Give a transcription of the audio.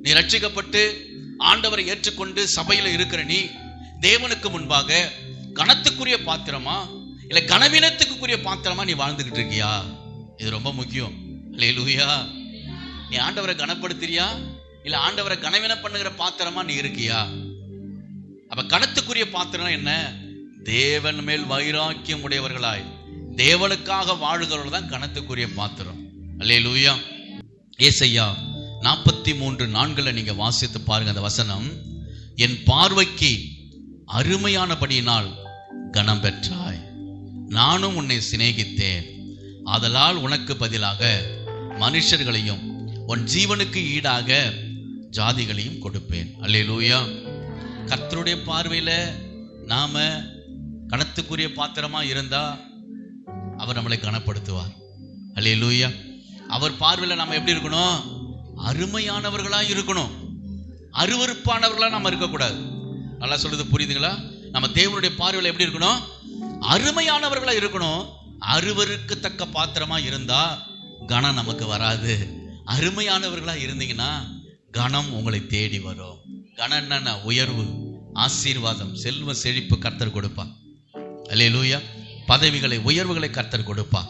நீ ரட்சிக்கப்பட்டு ஆண்டவரை ஏற்றுக்கொண்டு சபையில இருக்கிற நீ தேவனுக்கு முன்பாக கனத்துக்குரிய பாத்திரமா இல்ல கனவீனத்துக்குரிய பாத்திரமா நீ வாழ்ந்துகிட்டு இருக்கியா? இது ரொம்ப முக்கியம். அல்லேலூயா. நீ ஆண்டவரை கனப்படுத்துறியா இல்ல ஆண்டவரை கனவீனம் பண்ணுகிற பாத்திரமா நீ இருக்கியா? அப்ப கனத்துக்குரிய பாத்திரம் என்ன? தேவன் மேல் வைராக்கியம் உடையவர்களாய் தேவனுக்காக வாழுகிறவர்கள் தான் கனத்துக்குரிய பாத்திரம். அல்லேலூயா. ஏசாயா 43:4 நீங்க வாசித்து பாருங்க. அந்த வசனம், என் பார்வைக்கு அருமையானபடியினால் கனம் பெற்றாய், நானும் உன்னை சிநேகித்தேன், ஆதலால் உனக்கு பதிலாக மனுஷர்களையும் உன் ஜீவனுக்கு ஈடாக ஜாதிகளையும் கொடுப்பேன். அல்லேலூயா. கர்த்தருடைய பார்வையில நாம கனத்துக்குரிய பாத்திரமா இருந்தா அவர் நம்மளை கனப்படுத்துவார். அல்லேலூயா. அவர் பார்வையில நம்ம எப்படி இருக்கணும்? அருமையானவர்களா இருக்கணும். அருவருப்பானவர்களா நம்ம இருக்கக்கூடாது. நல்லா சொல்றது புரியுதுங்களா? நம்ம தேவனுடைய பார்வையில எப்படி இருக்கணும்? அருமையானவர்களா இருக்கணும். அருவருக்கத்தக்க பாத்திரமா இருந்தா கனம் நமக்கு வராது. அருமையானவர்களா இருந்தீங்கன்னா கனம் உங்களை தேடி வரும். கனம் என்னன்னா உயர்வு, ஆசீர்வாதம், செல்வ செழிப்பு கர்த்தர் கொடுப்பா. அல்லேலூயா. பதவிகளை, உயர்வுகளை கர்த்தர் கொடுப்பா.